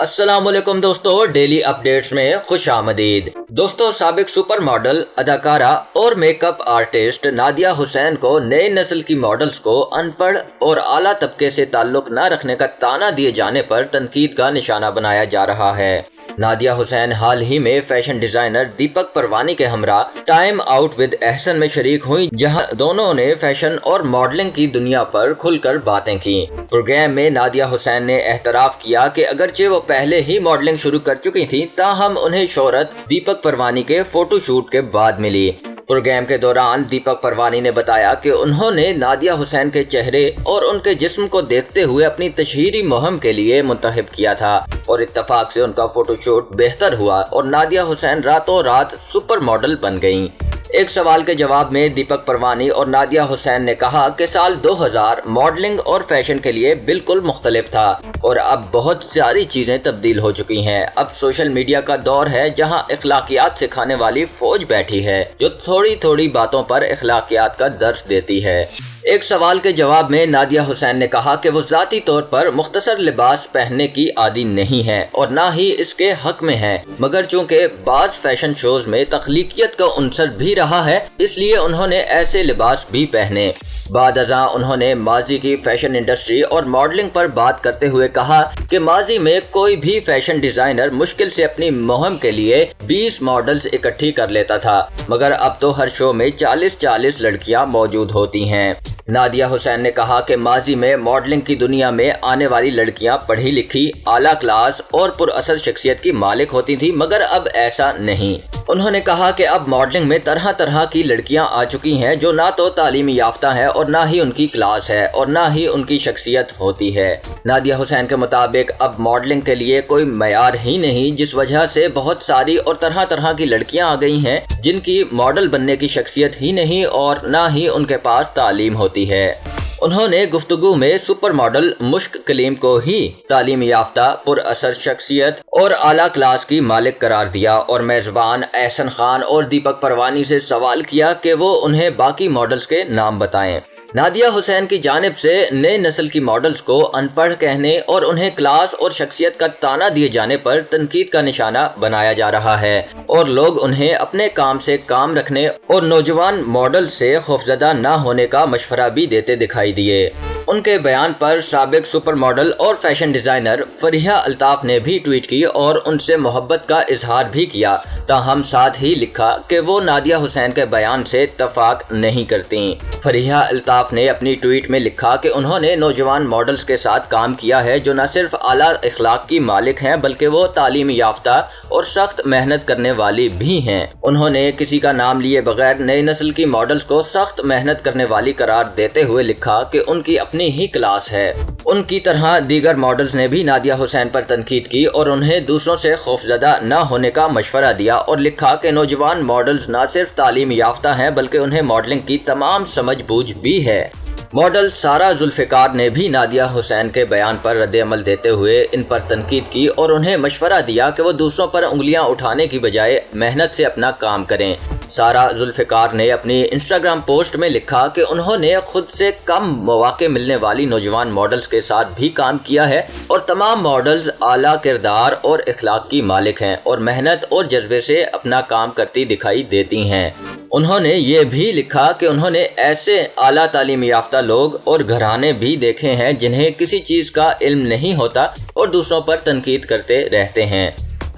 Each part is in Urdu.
السلام علیکم دوستو، ڈیلی اپڈیٹس میں خوش آمدید۔ دوستو، سابق سپر ماڈل، اداکارہ اور میک اپ آرٹسٹ نادیہ حسین کو نئی نسل کی ماڈلز کو ان پڑھ اور اعلیٰ طبقے سے تعلق نہ رکھنے کا طعنہ دیے جانے پر تنقید کا نشانہ بنایا جا رہا ہے۔ نادیہ حسین حال ہی میں فیشن ڈیزائنر دیپک پروانی کے ہمراہ ٹائم آؤٹ ود احسن میں شریک ہوئی، جہاں دونوں نے فیشن اور ماڈلنگ کی دنیا پر کھل کر باتیں کی۔ پروگرام میں نادیہ حسین نے اعتراف کیا کہ اگرچہ وہ پہلے ہی ماڈلنگ شروع کر چکی تھیں، تاہم انہیں شہرت دیپک پروانی کے فوٹو شوٹ کے بعد ملی۔ پروگرام کے دوران دیپک پروانی نے بتایا کہ انہوں نے نادیہ حسین کے چہرے اور ان کے جسم کو دیکھتے ہوئے اپنی تشہیری مہم کے لیے منتخب کیا تھا اور اتفاق سے ان کا فوٹو شوٹ بہتر ہوا اور نادیہ حسین راتوں رات سپر ماڈل بن گئیں۔ ایک سوال کے جواب میں دیپک پروانی اور نادیہ حسین نے کہا کہ سال 2000 ماڈلنگ اور فیشن کے لیے بالکل مختلف تھا اور اب بہت ساری چیزیں تبدیل ہو چکی ہیں۔ اب سوشل میڈیا کا دور ہے جہاں اخلاقیات سکھانے والی فوج بیٹھی ہے جو تھوڑی تھوڑی باتوں پر اخلاقیات کا درس دیتی ہے۔ ایک سوال کے جواب میں نادیہ حسین نے کہا کہ وہ ذاتی طور پر مختصر لباس پہننے کی عادی نہیں ہے اور نہ ہی اس کے حق میں ہے، مگر چونکہ بعض فیشن شوز میں تخلیقیت کا عنصر بھی رہا ہے، اس لیے انہوں نے ایسے لباس بھی پہنے۔ بعد ازاں انہوں نے ماضی کی فیشن انڈسٹری اور ماڈلنگ پر بات کرتے ہوئے کہا کہ ماضی میں کوئی بھی فیشن ڈیزائنر مشکل سے اپنی مہم کے لیے 20 ماڈلز اکٹھی کر لیتا تھا، مگر اب تو ہر شو میں 40 لڑکیاں موجود ہوتی ہیں۔ نادیہ حسین نے کہا کہ ماضی میں ماڈلنگ کی دنیا میں آنے والی لڑکیاں پڑھی لکھی، اعلیٰ کلاس اور پر اثر شخصیت کی مالک ہوتی تھی، مگر اب ایسا نہیں۔ انہوں نے کہا کہ اب ماڈلنگ میں طرح طرح کی لڑکیاں آ چکی ہیں جو نہ تو تعلیم یافتہ ہیں اور نہ ہی ان کی کلاس ہے اور نہ ہی ان کی شخصیت ہوتی ہے۔ نادیہ حسین کے مطابق اب ماڈلنگ کے لیے کوئی معیار ہی نہیں، جس وجہ سے بہت ساری اور طرح طرح کی لڑکیاں آ گئی ہیں جن کی ماڈل بننے کی شخصیت ہی نہیں اور نہ ہی ان کے پاس تعلیم ہوتی ہے۔ انہوں نے گفتگو میں سپر ماڈل مشک کلیم کو ہی تعلیم یافتہ، پر اثر شخصیت اور اعلیٰ کلاس کی مالک قرار دیا اور میزبان احسن خان اور دیپک پروانی سے سوال کیا کہ وہ انہیں باقی ماڈلز کے نام بتائیں۔ نادیہ حسین کی جانب سے نئے نسل کی ماڈلز کو ان پڑھ کہنے اور انہیں کلاس اور شخصیت کا طعنہ دیے جانے پر تنقید کا نشانہ بنایا جا رہا ہے اور لوگ انہیں اپنے کام سے کام رکھنے اور نوجوان ماڈل سے خوفزدہ نہ ہونے کا مشورہ بھی دیتے دکھائی دیے۔ ان کے بیان پر سابق سپر ماڈل اور فیشن ڈیزائنر فریحہ الطاف نے بھی ٹویٹ کی اور ان سے محبت کا اظہار بھی کیا، تاہم ساتھ ہی لکھا کہ وہ نادیہ حسین کے بیان سے اتفاق نہیں کرتی۔ فریحہ الطاف نے اپنی ٹویٹ میں لکھا کہ انہوں نے نوجوان ماڈلز کے ساتھ کام کیا ہے جو نہ صرف اعلیٰ اخلاق کی مالک ہیں بلکہ وہ تعلیم یافتہ اور سخت محنت کرنے والی بھی ہیں۔ انہوں نے کسی کا نام لیے بغیر نئی نسل کی ماڈلز کو سخت محنت کرنے والی قرار دیتے ہوئے لکھا کہ ان کی اپنی ہی کلاس ہے۔ ان کی طرح دیگر ماڈلز نے بھی نادیہ حسین پر تنقید کی اور انہیں دوسروں سے خوفزدہ نہ ہونے کا مشورہ دیا اور لکھا کہ نوجوان ماڈلز نہ صرف تعلیم یافتہ ہیں بلکہ انہیں ماڈلنگ کی تمام سمجھ بوجھ بھی ہے۔ ماڈل سارہ ذوالفقار نے بھی نادیہ حسین کے بیان پر رد عمل دیتے ہوئے ان پر تنقید کی اور انہیں مشورہ دیا کہ وہ دوسروں پر انگلیاں اٹھانے کی بجائے محنت سے اپنا کام کریں۔ سارہ ذوالفقار نے اپنی انسٹاگرام پوسٹ میں لکھا کہ انہوں نے خود سے کم مواقع ملنے والی نوجوان ماڈلز کے ساتھ بھی کام کیا ہے اور تمام ماڈلز اعلیٰ کردار اور اخلاق کی مالک ہیں اور محنت اور جذبے سے اپنا کام کرتی دکھائی دیتی ہیں۔ انہوں نے یہ بھی لکھا کہ انہوں نے ایسے اعلیٰ تعلیم یافتہ لوگ اور گھرانے بھی دیکھے ہیں جنہیں کسی چیز کا علم نہیں ہوتا اور دوسروں پر تنقید کرتے رہتے ہیں۔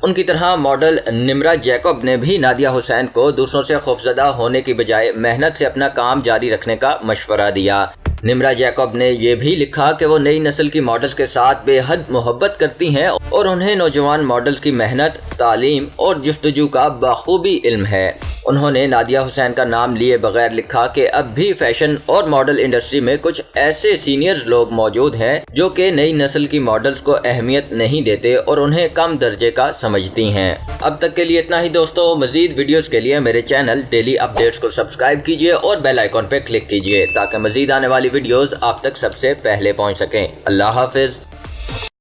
ان کی طرح ماڈل نمرہ جیکب نے بھی نادیہ حسین کو دوسروں سے خوفزدہ ہونے کی بجائے محنت سے اپنا کام جاری رکھنے کا مشورہ دیا۔ نمرہ جیکب نے یہ بھی لکھا کہ وہ نئی نسل کی ماڈلز کے ساتھ بے حد محبت کرتی ہیں اور انہیں نوجوان ماڈلز کی محنت، تعلیم اور جستجو کا بخوبی علم ہے۔ انہوں نے نادیہ حسین کا نام لیے بغیر لکھا کہ اب بھی فیشن اور ماڈل انڈسٹری میں کچھ ایسے سینئرز لوگ موجود ہیں جو کہ نئی نسل کی ماڈلز کو اہمیت نہیں دیتے اور انہیں کم درجے کا سمجھتی ہیں۔ اب تک کے لیے اتنا ہی دوستو، مزید ویڈیوز کے لیے میرے چینل ڈیلی اپڈیٹس کو سبسکرائب کیجیے اور بیل آئیکن پہ کلک کیجیے تاکہ مزید آنے والی ویڈیوز آپ تک سب سے پہلے پہنچ سکیں۔ اللہ حافظ۔